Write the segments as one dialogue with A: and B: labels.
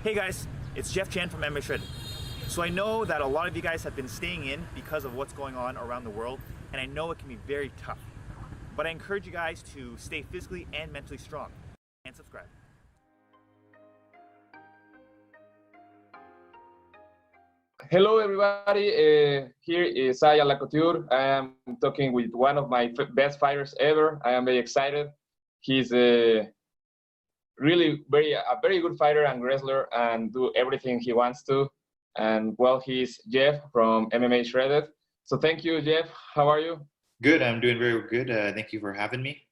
A: Hey guys, it's Jeff Chan from MMAShredded. So I know that a lot of you guys have been staying in because of what's going on around the world, and I know it can be very tough. But I encourage you guys to stay physically and mentally strong, and subscribe.
B: Hello, everybody. Here is Saya Lacouture. I am talking with one of my best fighters ever. I am very excited. He's really a very good fighter and wrestler, and do everything he wants to. And well, he's Jeff from MMAShredded. So thank you, Jeff. How are you?
C: Good. I'm doing very good. Thank you for having me.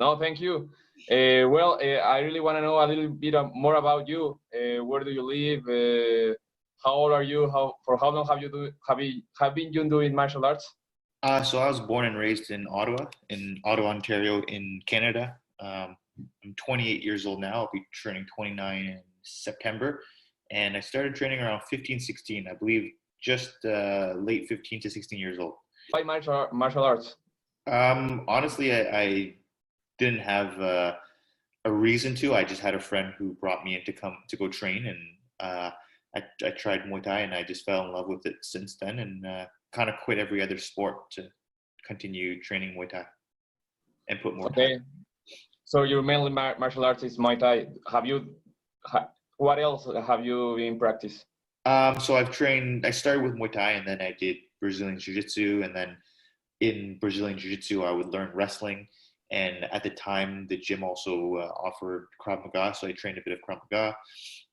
B: No, thank you. I really want to know a little bit more about you. Where do you live? How old are you? For how long have been you doing martial arts?
C: So I was born and raised in Ottawa, Ontario, in Canada. I'm 28 years old now. I'll be turning 29 in September. And I started training around 15, 16, I believe, just late 15 to 16 years old.
B: Why martial arts?
C: Honestly, I didn't have a reason to. I just had a friend who brought me in to go train, and I tried Muay Thai, and I just fell in love with it since then, and kind of quit every other sport to continue training Muay Thai and put more time.
B: So your mainly martial arts is Muay Thai. What else have you in practice?
C: So I started with Muay Thai, and then I did Brazilian Jiu-Jitsu, and then in Brazilian Jiu-Jitsu, I would learn wrestling. And at the time, the gym also offered Krav Maga, so I trained a bit of Krav Maga.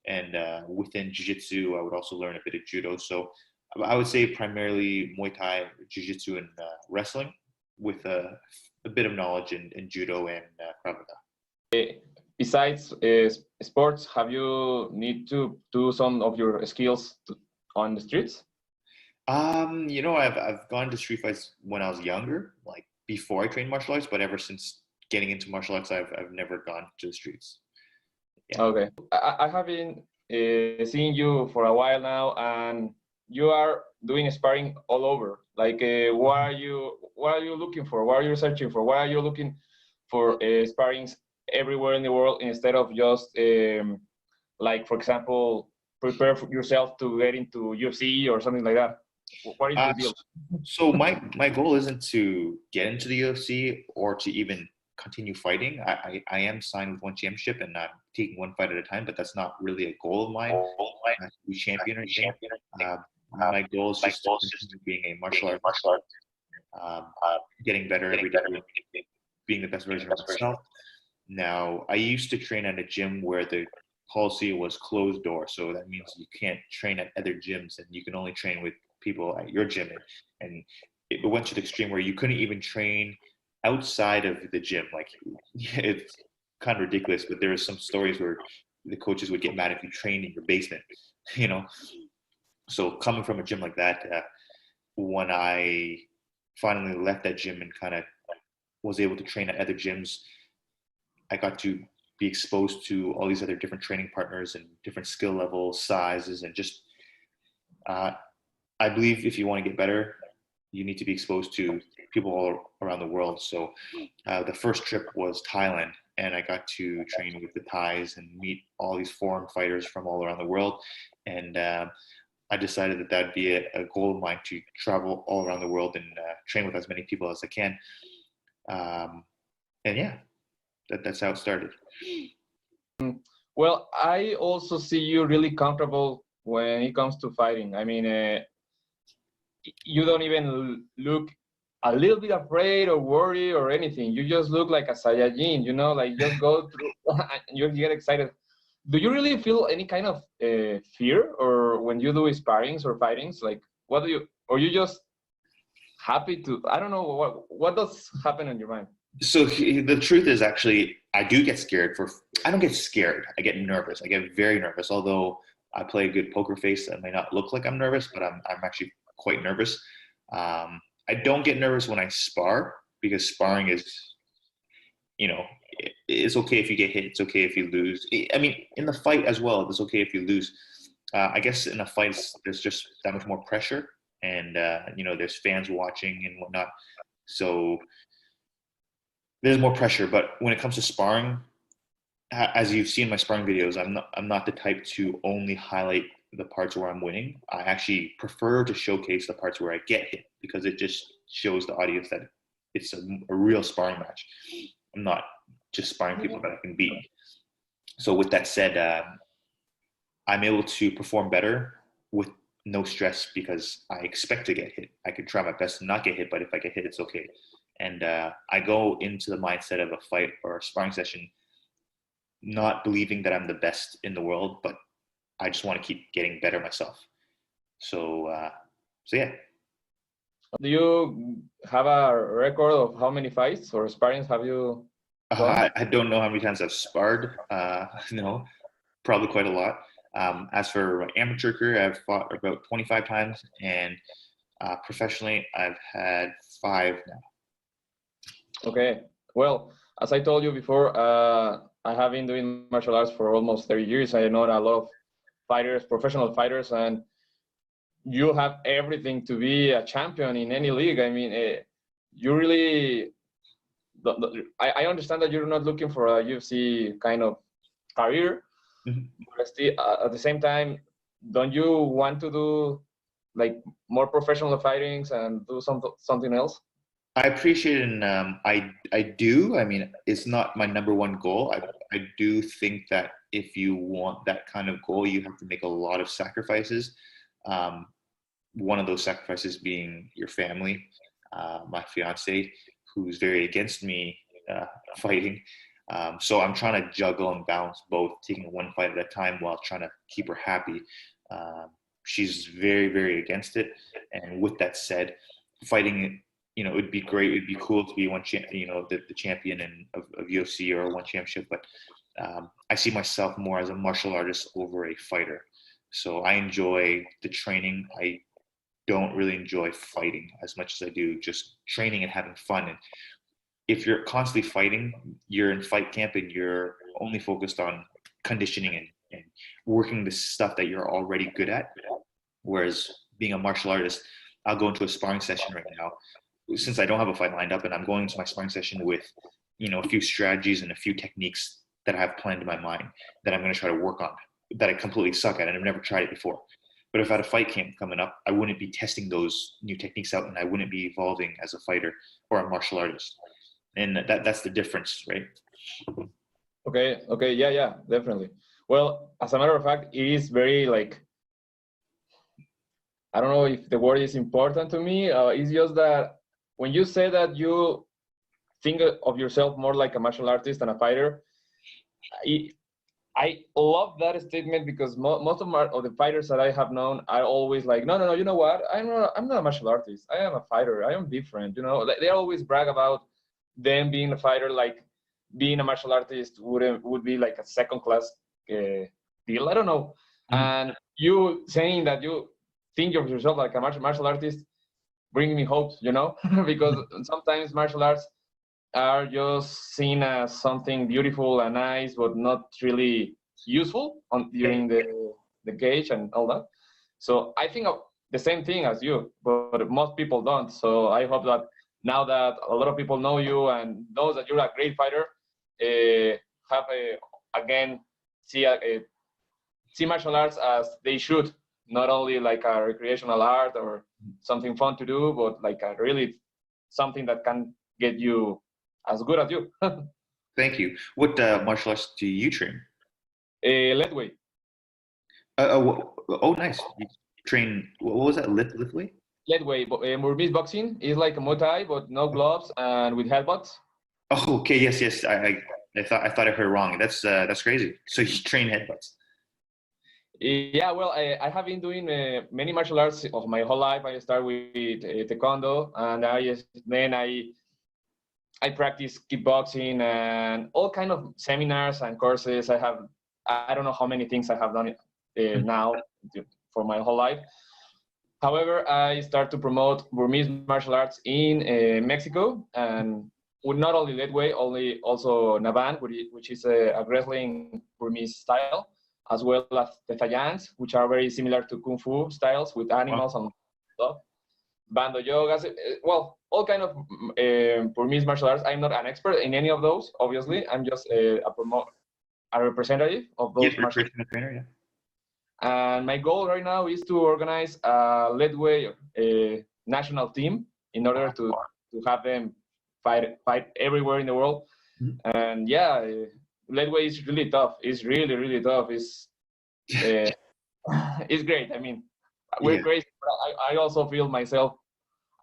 C: And within Jiu-Jitsu, I would also learn a bit of Judo. So I would say primarily Muay Thai, Jiu-Jitsu, and wrestling, with a bit of knowledge in Judo and Krav Maga.
B: Besides sports, have you need to do some of your skills on the streets?
C: I've gone to street fights when I was younger, like before I trained martial arts, but ever since getting into martial arts, I've never gone to the streets.
B: Yeah. Okay. I have been seeing you for a while now, and you are doing sparring all over. Like, what are you looking for? What are you searching for? Why are you looking for sparrings everywhere in the world instead of just like, for example, prepare yourself to get into UFC or something like that? What is the deal?
C: So my goal isn't to get into the UFC or to even continue fighting. I am signed with one championship, and I'm taking one fight at a time, but that's not really a goal of mine. To be champion or anything. My goal is just to continue being a martial artist, getting better every day, being the best version of myself. Now, I used to train at a gym where the policy was closed door, so that means you can't train at other gyms, and you can only train with people at your gym. And it went to the extreme where you couldn't even train outside of the gym. Like, it's kind of ridiculous, but there are some stories where the coaches would get mad if you trained in your basement, So coming from a gym like that, when I finally left that gym and kind of was able to train at other gyms, I got to be exposed to all these other different training partners and different skill levels, sizes, and just I believe if you want to get better, you need to be exposed to people all around the world. So the first trip was Thailand, and I got to train with the Thais and meet all these foreign fighters from all around the world. And I decided that that'd be a goal of mine, to travel all around the world and train with as many people as I can. And yeah, that's how it started.
B: Well, I also see you really comfortable when it comes to fighting. I mean, you don't even look a little bit afraid or worried or anything. You just look like a Saiyajin, like just go through and you get excited. Do you really feel any kind of fear or when you do sparrings or fightings? Like, or you just happy to, I don't know, what does happen in your mind?
C: So the truth is, actually, I do get scared. I don't get scared. I get nervous. I get very nervous. Although I play a good poker face, I may not look like I'm nervous, but I'm actually quite nervous. I don't get nervous when I spar, because sparring is, it's okay if you get hit. It's okay if you lose. I mean, in the fight as well, it's okay if you lose. I guess in a fight, there's just that much more pressure, and there's fans watching and whatnot. So there's more pressure. But when it comes to sparring, as you've seen my sparring videos, I'm not the type to only highlight the parts where I'm winning. I actually prefer to showcase the parts where I get hit because it just shows the audience that it's a real sparring match. I'm not just sparring people that I can beat. So with that said, I'm able to perform better with no stress because I expect to get hit. I can try my best to not get hit, but if I get hit, it's okay. And I go into the mindset of a fight or a sparring session not believing that I'm the best in the world, but I just want to keep getting better myself. So, so yeah.
B: Do you have a record of how many fights or sparrings have you done?
C: I don't know how many times I've sparred. No, probably quite a lot. As for my amateur career, I've fought about 25 times, and professionally, I've had 5 now.
B: Okay. Well, as I told you before, I have been doing martial arts for almost 30 years. I know a lot of fighters, professional fighters, and you have everything to be a champion in any league. I mean, you really, I understand that you're not looking for a UFC kind of career, but still, at the same time, don't you want to do like more professional fightings and do something else?
C: I appreciate it, and I do. I mean, it's not my number one goal. I do think that if you want that kind of goal, you have to make a lot of sacrifices. One of those sacrifices being your family. My fiance, who's very against me fighting. So I'm trying to juggle and balance both, taking one fight at a time while trying to keep her happy. She's very, very against it. And with that said, fighting, you know, it'd be great. It'd be cool to be the champion of UFC or one championship. But I see myself more as a martial artist over a fighter. So I enjoy the training. I don't really enjoy fighting as much as I do just training and having fun. And if you're constantly fighting, you're in fight camp and you're only focused on conditioning and working the stuff that you're already good at. Whereas being a martial artist, I'll go into a sparring session right now, since I don't have a fight lined up, and I'm going into my sparring session with, you know, a few strategies and a few techniques that I have planned in my mind that I'm going to try to work on, that I completely suck at and I've never tried it before. But if I had a fight camp coming up, I wouldn't be testing those new techniques out and I wouldn't be evolving as a fighter or a martial artist. And that's the difference, right?
B: Okay, yeah, definitely. Well, as a matter of fact, it is very like, I don't know if the word is important to me. It's just that when you say that you think of yourself more like a martial artist than a fighter, I love that statement because most of the fighters that I have known are always like, no, you know what? I'm not a martial artist. I am a fighter. I am different. You know, they always brag about them being a fighter, like being a martial artist would be like a second class deal. I don't know. And you saying that you think of yourself like a martial artist, bring me hope, you know, because sometimes martial arts are just seen as something beautiful and nice, but not really useful during the cage and all that. So I think of the same thing as you, but most people don't. So I hope that now that a lot of people know you and knows that you're a great fighter, again see martial arts as they should, not only like a recreational art or something fun to do, but like a really something that can get you as good as you.
C: Thank you. What martial arts do you train?
B: Lead weight.
C: Oh, nice. You train, what was that, lift weight?
B: Lead weight. Burmese boxing is like a Muay Thai, but no gloves and with headbutts.
C: Oh, okay. Yes. I thought I heard wrong. That's crazy. So you train headbutts.
B: Yeah, well, I have been doing many martial arts of my whole life. I started with taekwondo, and then I practice kickboxing and all kind of seminars and courses. I don't know how many things I have done now for my whole life. However, I start to promote Burmese martial arts in Mexico, and with not only lead weight, also Naban, which is a wrestling Burmese style, as well as the Thayans, which are very similar to Kung Fu styles with animals and stuff. Bando yogas, well, all kind of Burmese martial arts. I'm not an expert in any of those, obviously. I'm just a a representative of
C: Yeah,
B: those martial.
C: personal trainer. Yeah.
B: And my goal right now is to organize a leadway national team in order to have them fight everywhere in the world.
C: Mhm.
B: And yeah, leadway is really tough. It's really, really tough. It's it's great. I mean, we're
C: Yeah.
B: crazy. But I also feel myself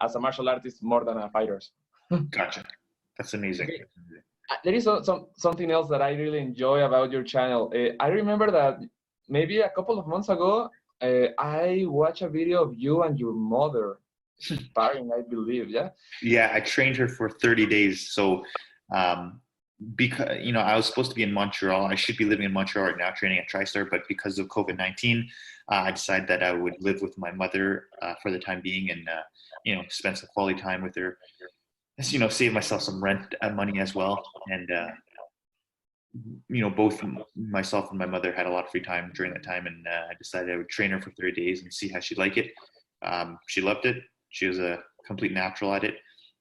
B: as a martial artist more than a fighter.
C: Gotcha. That's amazing.
B: Okay. There is something else that I really enjoy about your channel. I remember that maybe a couple of months ago, I watched a video of you and your mother sparring, I believe. Yeah.
C: Yeah, I trained her for 30 days. So, because I was supposed to be in Montreal. I should be living in Montreal right now, training at TriStar. But because of COVID-19, I decided that I would live with my mother for the time being, and spend some quality time with her. Just, save myself some rent money as well. And both myself and my mother had a lot of free time during that time, and I decided I would train her for 30 days and see how she'd like it. She loved it. She was a complete natural at it.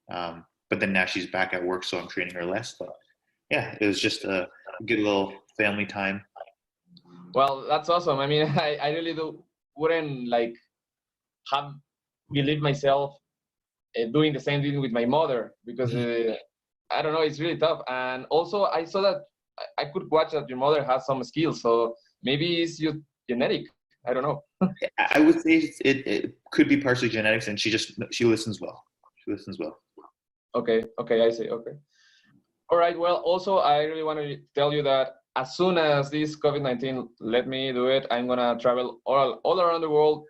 C: But then now she's back at work, so I'm training her less. But yeah, it was just a good little family time.
B: Well, that's awesome. I mean, I really wouldn't like have believed myself doing the same thing with my mother, because I don't know, it's really tough. And also, I saw that I could watch that your mother has some skills, so maybe it's your genetic. I don't know.
C: I would say it could be partially genetics, and she listens well. She listens well.
B: Okay, I see. Okay. All right. Well, also, I really want to tell you that as soon as this COVID-19 let me do it, I'm gonna travel all around the world,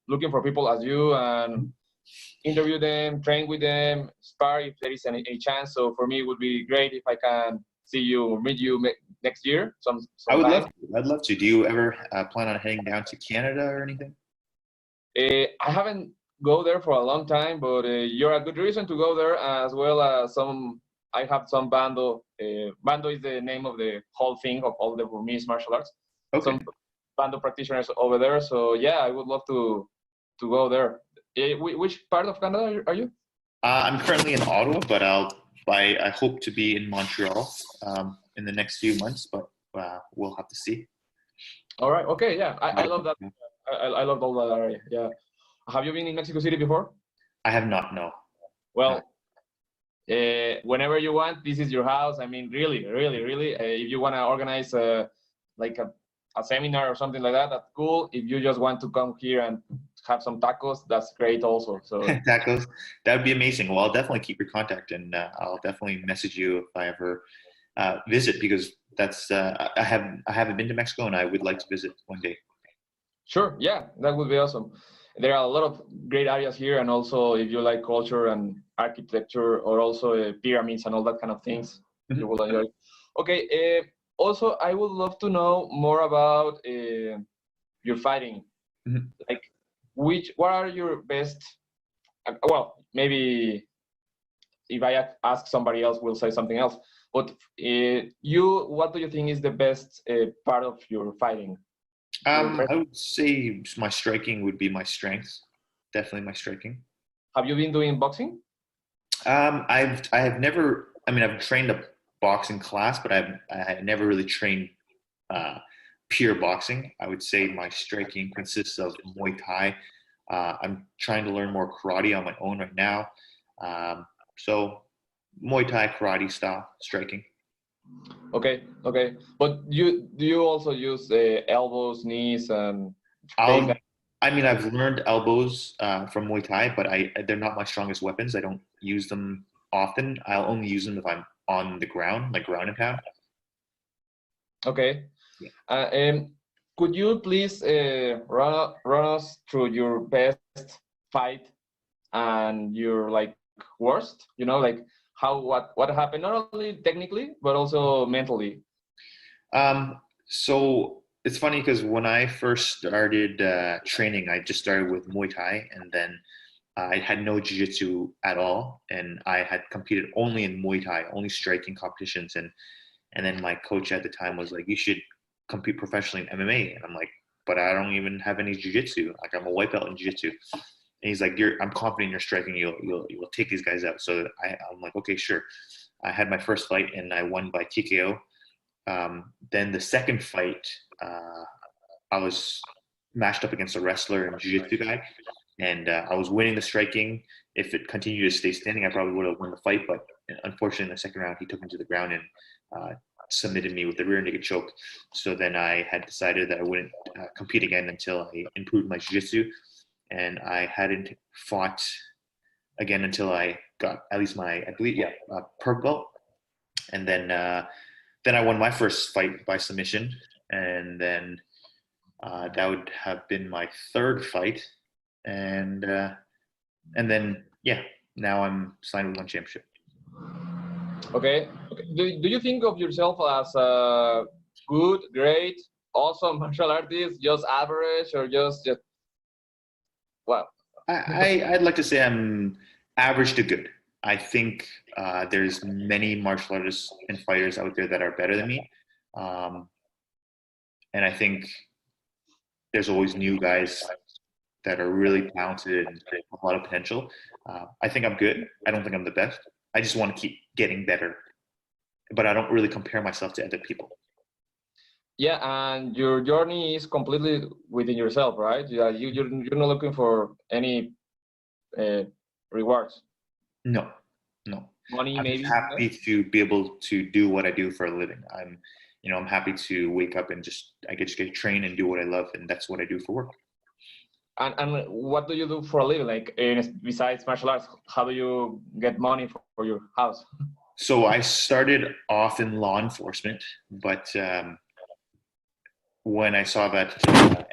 B: looking for people as you and interview them, train with them, spar if there is any chance. So for me, it would be great if I can see you or meet you next year.
C: I would love to. I'd love to. Do you ever plan on heading down to Canada or anything?
B: I haven't go there for a long time, but you're a good reason to go there, as well as some. I have some bando. Bando is the name of the whole thing of all the Burmese martial arts.
C: Okay.
B: Some bando practitioners over there. So yeah, I would love to go there. Which part of Canada are you?
C: I'm currently in Ottawa, but I hope to be in Montreal in the next few months, but we'll have to see.
B: All right. Okay. Yeah, I love that. I love all that area. Yeah. Have you been in Mexico City before?
C: I have not. No.
B: Well, whenever you want, this is your house. I mean, really, really, really. If you want to organize like a seminar or something like that, that's cool. If you just want to come here and have some tacos, that's great also. So
C: tacos, that would be amazing. Well, I'll definitely keep your contact, and I'll definitely message you if I ever visit, because that's I haven't been to Mexico, and I would like to visit one day.
B: Sure, yeah, that would be awesome. There are a lot of great areas here, and also if you like culture and architecture, or also pyramids and all that kind of things, you will enjoy. Okay. Also, I would love to know more about your fighting. Like, what are your best? Well, maybe if I ask somebody else, we'll say something else. But what do you think is the best part of your fighting?
C: I would say my striking would be my strength. Definitely my striking.
B: Have you been doing boxing?
C: I have never. I mean, I've trained a boxing class, but I never really trained pure boxing. I would say my striking consists of Muay Thai. I'm trying to learn more karate on my own right now. So Muay Thai karate style striking.
B: Okay. But do you also use elbows, knees, and?
C: I mean, I've learned elbows from Muay Thai, but they're not my strongest weapons. I don't use them often. I'll only use them if I'm on the ground, like ground and pound.
B: Okay. Yeah. Could you please run us through your best fight and your worst? Like what happened, not only technically but also mentally.
C: So it's funny because when I first started training, I just started with Muay Thai, and then I had no jiu-jitsu at all, and I had competed only in Muay Thai, only striking competitions, and then my coach at the time was like, "You should compete professionally in MMA," and I'm like, "But I don't even have any jiu-jitsu. Like, I'm a white belt in jiu-jitsu." And he's like, "I'm confident you're striking. You'll take these guys out." So I'm like, "Okay, sure." I had my first fight and I won by TKO. Then the second fight, I was matched up against a wrestler and jiu-jitsu guy, and I was winning the striking. If it continued to stay standing, I probably would have won the fight. But unfortunately, in the second round, he took me to the ground and submitted me with the rear naked choke. So then I had decided that I wouldn't compete again until I improved my jiu-jitsu, and I hadn't fought again until I got at least my, I believe, purple belt. And then I won my first fight by submission, and then that would have been my third fight, and then now I'm signed with one championship.
B: Okay. Do you think of yourself as a good, great, awesome martial artist, just average, or just well?
C: I'd like to say I'm average to good. I think there's many martial artists and fighters out there that are better than me, and I think there's always new guys that are really talented and have a lot of potential. I think I'm good. I don't think I'm the best. I just want to keep getting better, but I don't really compare myself to other people.
B: Yeah, and your journey is completely within yourself, right? Yeah, you're not looking for any rewards.
C: No.
B: Money,
C: I'm just
B: maybe.
C: happy to be able to do what I do for a living. I'm happy to wake up and I get to train and do what I love, and that's what I do for work.
B: And what do you do for a living? Like, besides martial arts, how do you get money for your house?
C: So I started off in law enforcement, but when I saw that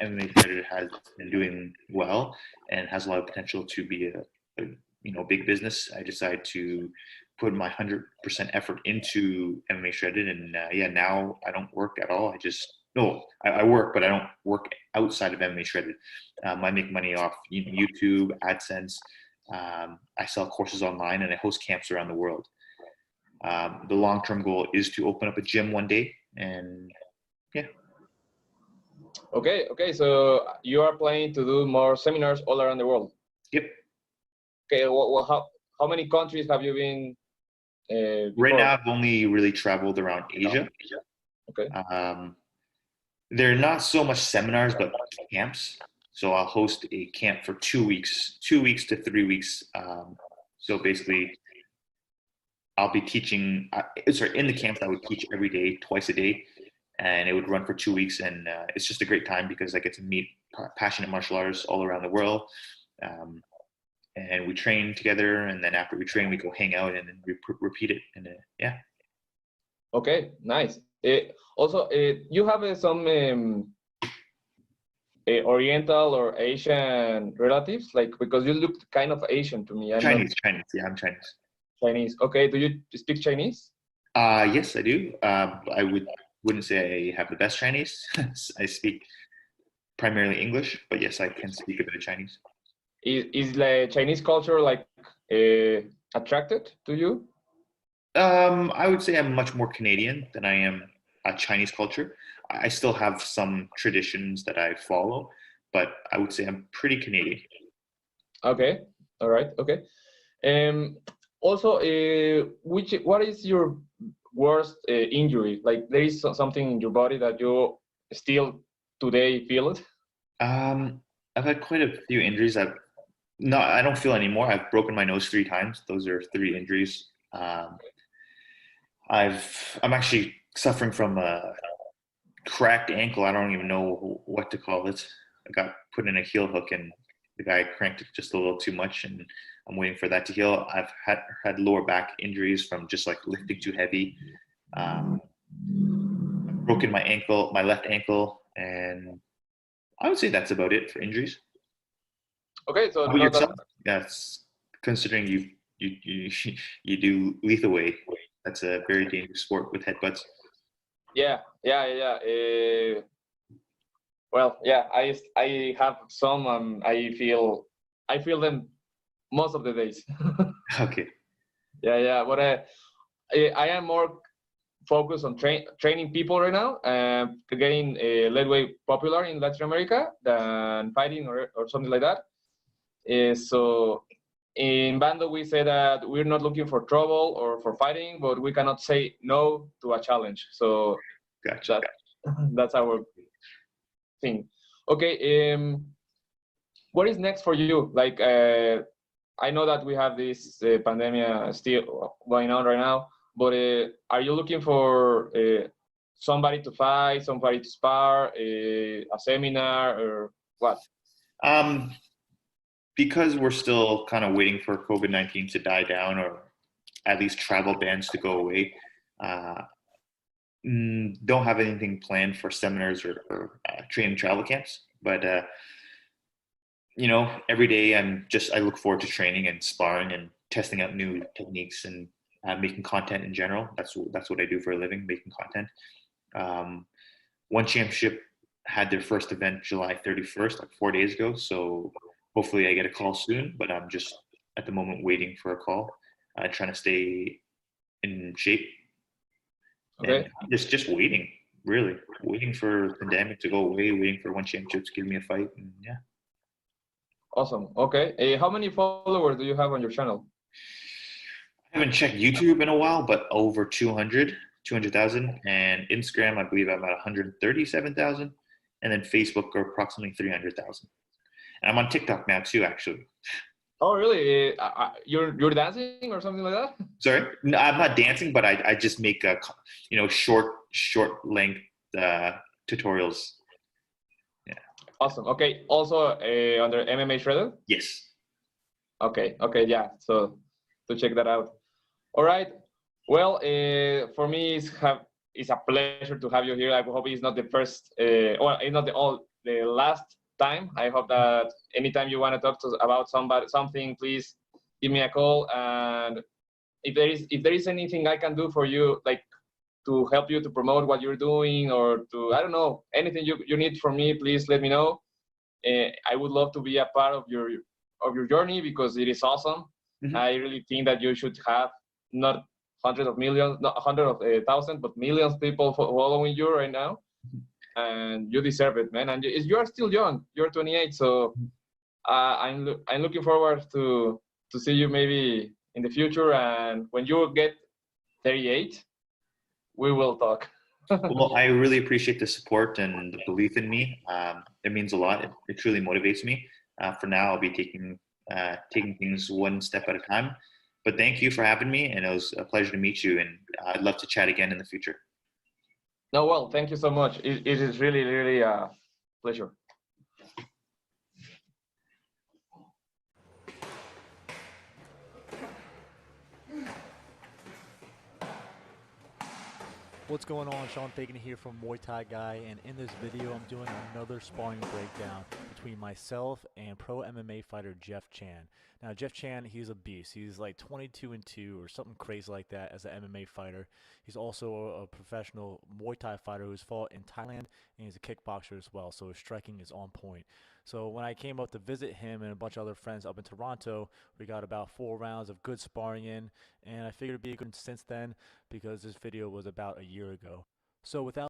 C: MMAShredded has been doing well and has a lot of potential to be a big business, I decided to put my 100% effort into MMAShredded, and now I don't work at all. I work, but I don't work outside of MMAShredded. I make money off YouTube, AdSense. I sell courses online, and I host camps around the world. The long-term goal is to open up a gym one day, and yeah.
B: Okay. So you are planning to do more seminars all around the world?
C: Yep.
B: Okay. Well, how many countries have you been?
C: Right now, I've only really traveled around Asia.
B: Okay.
C: They're not so much seminars, but camps. So I'll host a camp for 2 weeks, 2 weeks to 3 weeks. So basically, I'll be teaching. In the camps, I would teach every day, twice a day, and it would run for 2 weeks. And it's just a great time because I get to meet passionate martial artists all around the world. And we train together, and then after we train, we go hang out and then repeat it. And yeah.
B: Okay, nice. Also, you have some Oriental or Asian relatives, because you look kind of Asian to me.
C: Chinese. Yeah, I'm Chinese.
B: Chinese. Okay. Do you speak Chinese?
C: Yes, I do. I wouldn't say I have the best Chinese. I speak primarily English, but yes, I can speak a bit of Chinese.
B: Is the Chinese culture attracted to you?
C: I would say I'm much more Canadian than I am a Chinese culture. I still have some traditions that I follow, but I would say I'm pretty Canadian.
B: Okay. All right. Okay. Also, what is your worst injury? Like, there is something in your body that you still today feel it?
C: I've had quite a few injuries. I don't feel anymore. I've broken my nose 3 times. Those are 3 injuries. I'm actually suffering from a cracked ankle. I don't even know what to call it. I got put in a heel hook, and the guy cranked it just a little too much, and I'm waiting for that to heal. I've had lower back injuries from just lifting too heavy. I've broken my left ankle, and I would say that's about it for injuries.
B: Okay, so
C: how about yourself? Yes, considering you do lethal weight, that's a very dangerous sport with headbutts.
B: Yeah. Well, yeah, I have some. I feel them most of the days.
C: Okay.
B: Yeah. But I am more focused on training people right now, getting lightweight popular in Latin America than fighting or something like that. So in Bando, we say that we're not looking for trouble or for fighting, but we cannot say no to a challenge. So
C: Gotcha.
B: That's our thing. Okay. What is next for you? Like, I know that we have this pandemic still going on right now, but are you looking for somebody to fight, somebody to spar, a seminar, or what?
C: Because we're still kind of waiting for COVID-19 to die down, or at least travel bans to go away. Uh, don't have anything planned for seminars or training travel camps, but every day I look forward to training and sparring and testing out new techniques and making content in general. That's what I do for a living, making content. One Championship had their first event July 31st, like 4 days ago. So hopefully I get a call soon, but I'm just at the moment waiting for a call, trying to stay in shape.
B: Okay.
C: And just waiting, really waiting for the pandemic to go away, waiting for One Championship to give me a fight. And yeah.
B: Awesome. Okay. How many followers do you have on your channel?
C: I haven't checked YouTube in a while, but over 200,000. And Instagram, I believe I'm at 137,000. And then Facebook are approximately 300,000. And I'm on TikTok now too, actually.
B: Oh, really? You're dancing or something like that?
C: Sorry, no, I'm not dancing, but I just make short length tutorials. Yeah.
B: Awesome. Okay. Also under MMAShredded?
C: Yes.
B: Okay. Yeah. So to check that out. All right. Well, for me, it's a pleasure to have you here. I hope it's not the first, it's not the last time. I hope that anytime you want to talk about something, please give me a call. And if there is anything I can do for you, like to help you to promote what you're doing, or to, I don't know, anything you need from me, please let me know. I would love to be a part of your journey, because it is awesome.
C: Mhm.
B: I really think that you should have not hundreds of millions, not hundreds of thousands, but millions of people following you right now, and you deserve it, man. And you are still young. You're 28, so I'm looking forward to see you maybe in the future, and when you get 38, we will talk.
C: Well, I really appreciate the support and the belief in me. It means a lot. It truly motivates me. For now, I'll be taking things one step at a time. But thank you for having me, and it was a pleasure to meet you. And I'd love to chat again in the future.
B: No, well, thank you so much. It is really, really a pleasure.
D: What's going on? Sean Fagan here from Muay Thai Guy, and in this video I'm doing another sparring breakdown between myself and pro MMA fighter Jeff Chan. Now Jeff Chan, he's a beast. He's like 22-2 or something crazy like that as an MMA fighter. He's also a professional Muay Thai fighter who's fought in Thailand, and he's a kickboxer as well, so his striking is on point. So when I came up to visit him and a bunch of other friends up in Toronto, we got about 4 rounds of good sparring in, and I figured it'd be a good since then, because this video was about a year ago. So without